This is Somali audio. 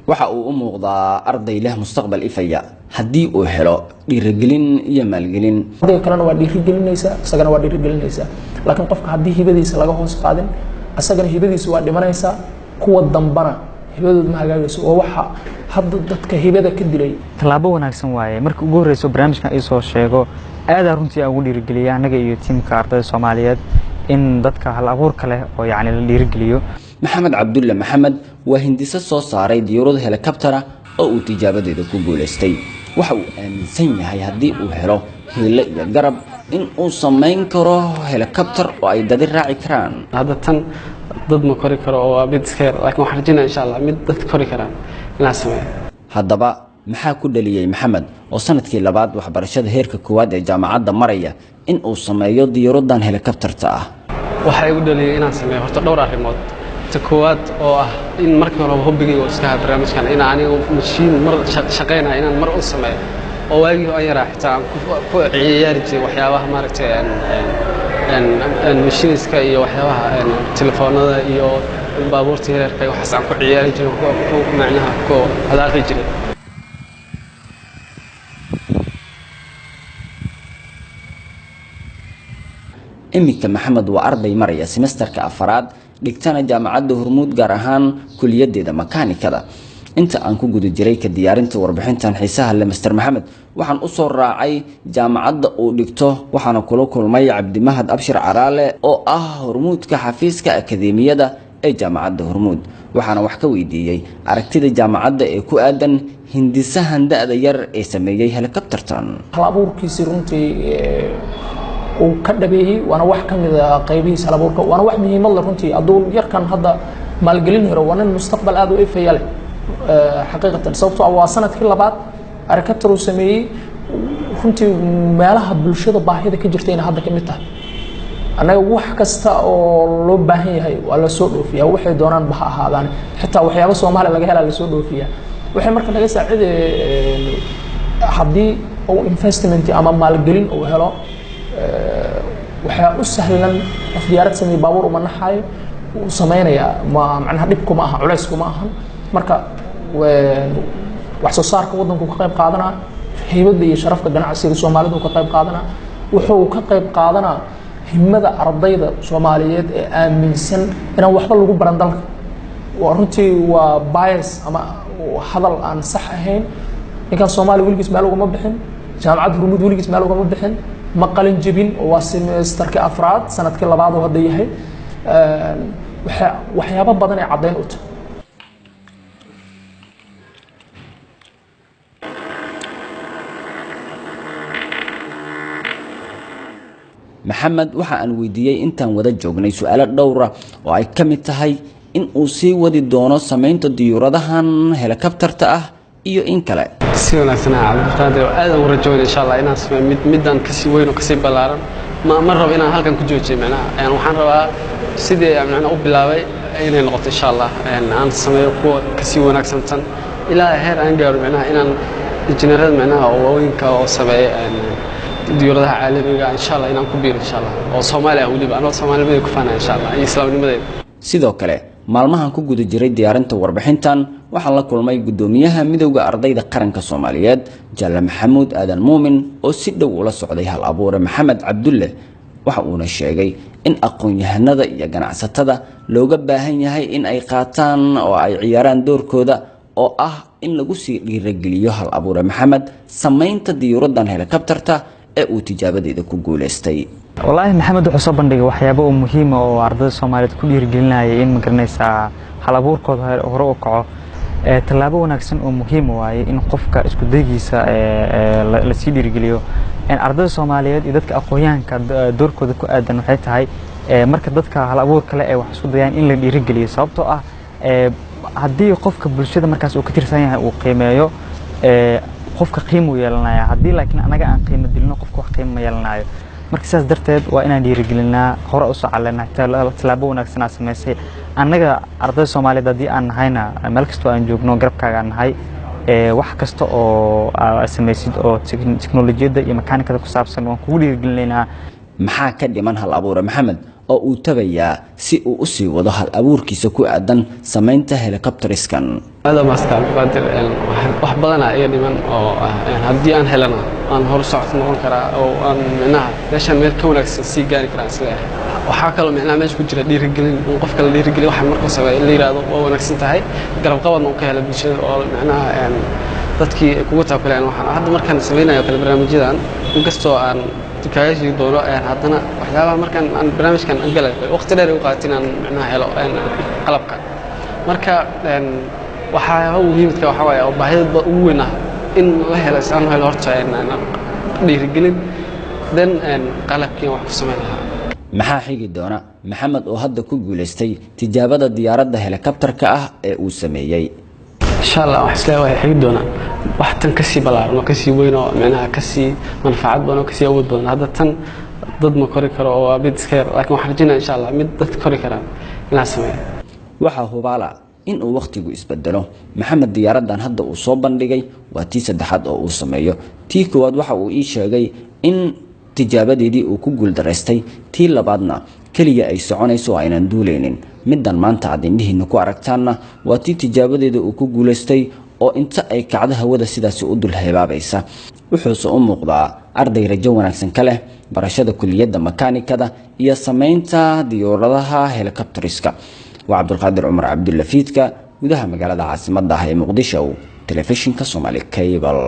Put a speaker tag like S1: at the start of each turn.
S1: waxa uu u muuqdaa arday leh mustaqbal ifaya haddii uu helo dhiirigelin iyo maalgelin.
S2: ardayga kalena waa dhiirigelinaysaa, isagana waa dhiirigelinaysaa, laakiin qofka haddii hibadiisa laga hoos qaadin asagana hibadiisa waa dhimanaysaa, kuwa dambana hibadooda ma hagaagayso. oo waxa hadda dadka hibada ka dilay
S3: tallaabo wanaagsan waaye. markii ugu horreysay barnaamijkan ay soo sheego aad runtii aan ugu dhiirigeliyaa anaga iyo tiimka ardayda Soomaaliyeed in dadka hal abuurka leh oo yacni la dhiirigeliyo.
S1: Maxamed Cabdulle Maxamed waa hindise soo saaray diyaarad helicopter oo uu tijaabadeeda ku guuleystay. waxa uu aaminsan yahay haddii uu helo hile iyo garab in uu samayn karo helicopter oo ay dad raaci karaan.
S4: hadda tan dad ma kori karo oo mid iska laakiin waxaan rajaynayaa insha Allah mid dad kori karaan inaan sameeyo.
S1: haddaba maxaa ku dhaliyay Maxamed oo sanadkii labaad waxbarashada heerka koowaad ee jaamacadda maraya in uu sameeyo diyaaradan helicopter-ta ah?
S4: waxa igu dhaliyay inaan sameeyo horta dhowr arrimood. ta koowaad oo ah in markii hore hobigayga iska haa barnaamijkan in aniga mashiin mar shaqeynaa inaan mar u sameeyo oo waagii aan yaraa xitaa aan ku ciyaari jiray waxyaabaha maaragtay mashiiniska iyo waxyaabaha telefoonada iyo baabuurta yaryarka waxaas aan ku ciyaari jiray macnaha ku hadaaqi jiray.
S1: iminka Maxamed waa arday maraya semesterka afaraad dhigtana jaamacadda Hormuud gaar ahaan kuliyadeeda makaanikada. inta aan ku guda jiray ka diyaarinta warbixintan xiisaha leh Mr. Maxamed waxaan u soo raacay jaamacadda uu dhigto waxaana kula kulmay Cabdimahad Abshir Caraale oo ah Hormuudka xafiiska akademiyada ee jaamacadda Hormuud. waxaana wax ka weydiiyay aragtida jaamacadda ee ku aadan hindisahan da'da yar ee sameeyay helicopter-tan.
S2: hal abuurkiisa runtii uu ka dhabeeyay waana wax kamid ah qaybihiisa hal abuurka waana wax muhiim ah runtii adoo yarkan hadda maalgelin hore waa in mustaqbal aad u ifaya leh xaqiiqatan sababtoo ah waa sanadkii labaad helicopter uu sameeyay runtii meelaha bulshada baahida ka jirtayna hadda kamid tahay. anaga wax kasta oo loo baahan yahay waa la soo dhoofiyaa waxay doonaan ba ha ahaadaan xitaa waxyaabo Soomaali laga helaa la soo dhoofiyaa. waxay marka laga saaciday haddii uu investment ama maalgelin uu helo waxa u sahlan qof diyaarad sameey baabuur uma naxayo uu sameynaya macnaha dhib kuma aha culays kuma aha. marka wax soo saarka wadanku ka qayb qaadana haybada iyo sharafka ganacsiga Soomaalidu ka qayb qaadana wuxuu ka qayb qaadana himada ardayda Soomaaliyeed ee aaminsan inaan waxba lagu baran dalka. waa runtii waa bias ama hadal aan sax ahayn. ninkan Soomaali weligiis meel uga bixin jaamacadda Hormuud weligiis meel uga bixin ma qalin jabin oo waa semesterka afraad sanadkii labaad oo hadda yahay. waxyaabo badan ay cadeyn u tahay.
S1: Maxamed waxa aan weydiiyay intaan wada joognay su'aalo dhowr ah oo ay ka mid tahay in uu sii wadi doono sameynta diyaaradahan helicopter-ta ah iyo in kale.
S4: si wanaagsan aad u rajoonayo insha Allah inaan sameeyo midaan ka sii weyn oo ka sii balaaran ma rabo inaan halkan ku joojiyo macnaha waxaan rabaa sidii macnaha u bilaabay inay noqoto insha Allah aan sameeyo kuwa ka sii wanaagsan tan ilaa heer aan gaaro macnaha inaan injineerada macnaha oo waaweynka oo sameeyo diyaaradaha caalamiga insha Allah inaan ku biiro insha Allah oo Soomaaliya waliba anoo Soomaaliyeed ku faanaa insha Allah iyo islaamnimadeeda.
S1: sidoo kale maalmahan ku guda jiray diyaarinta warbixintan waxaan la kulmay gudoomiyaha midowga ardayda qaranka Soomaaliyeed Jalla Maxamuud Aadan Muumin oo si dhow ula socday hal abuure Maxamed Cabdulle. waxa uu sheegay in aqoon-yahanada iyo ganacsatada looga baahan yahay in ay qaataan oo ay ciyaaraan doorkooda oo ah in lagu sii dhiirigeliyo hal abuure Maxamed sameynta diyaaradan helicopter-ta ee uu tijaabadeeda ku guuleystay.
S3: والله محمد wuxuu bandhigay waxyaabo muhiim ah oo ardayda Soomaaliyeed ku dhiirigelinaya in ma garanaysaa hal abuurkooda hore u kaco. tallaabo wanaagsan oo muhiim waaye in qofka isku dayiisa la sii dhiirigeliyo in ardayda Soomaaliyeed iyo dadka aqoonyahanka doorkooda ku aadan waxay tahay marka dadka hal abuur kale ay wax isku dayaan in la dhiirigeliyo sababtoo ah haddii qofka bulshada markaas uu ka tirsan yahay uu qiimeeyo qofka qiimo yeelanaya haddii laakiin anaga aan qiimo dilno qofka wax qiimo yeelanayo. marka sidaas darteed waa inaan dhiirigelinaa hore u socodleenaa tallaabo wanaagsan aan sameysay annaga ardayda Soomaaliyeed haddii aan nahayna meel kasta aan joogno garabkaaga nahay wax kasta oo sameysid oo tiknoolajiyada iyo makaanikada ku saabsan waan kugu dhiirigelinaynaa.
S1: maxaa ka dhiman hal abuure Maxamed oo uu tabayaa si uu u sii wado hal abuurkiisa ku aadan samaynta helicopteriskan.
S4: هذا ما استعمل قادر وحبضنا أي من أو هدي أن هلنا أن هو صعد نقول كرا أو أن منها ليش أن كونك سيجاري كرا سلاح وحاكلوا معنا مش كجرا دي رجلين وقف كلا دي رجلين واحد مركز سبعي اللي يرادوا أو نكسنت هاي قرب قوة نوكها لبيشة أو معناها يعني dadkii kugu taakuleen waxaan hadda markaan sameeyay kala barnaamijyadan inkastoo aan tikaayashi doono haddana waxyaabaha markaan aan barnaamijkan galay waqti dheer u qaatin aan macnaha helo qalabka marka waxaa muhiimka waxa waaye oo baahida ugu weyn ah in la helo saan helo horta dhiirigelin dan qalabkii wax ku sameyn lahaa.
S1: maxaa xigi doona maxamed oo hadda ku guuleystay tijaabada diyaaradda helicopterka ah ee uu sameeyay؟
S4: إن شاء الله وحسلا وحيد دونا وحتى كسي بلار وكسي وينو معناها كسي منفعات بنا وكسي أود بنا هذا تن ضد ما كوري كرا أو بيد سكير لكن وحرجينا إن شاء الله مد ضد كوري كرا ناسمه.
S1: waxa hubaala in uu waqtigu isbedelo. maxamed diyaaradan hadda uu soo bandhigay waa tii saddexaad oo uu sameeyo. tii koowaad waxa uu ii sheegay in tijaabadeedii uu ku guuldareystay, tii labaadna kaliya ay soconayso aynan duuleynin. middan maanta aad indhihiina ku aragtaanna waa tii tijaabadeeda uu ku guuleystay oo inta ay kacdo hawada sidaasi u dul heebaabaysa. wuxuuse u muuqdaa arday rajo wanaagsan ka leh barashada kuliyadda makaanikada iyo samaynta diyaaradaha helicopteriska. waa cabdulqaadir cumar cabdullafiidka gudaha magaalada caasimadda ah ee muqdisho, telefishinka Somali Cable.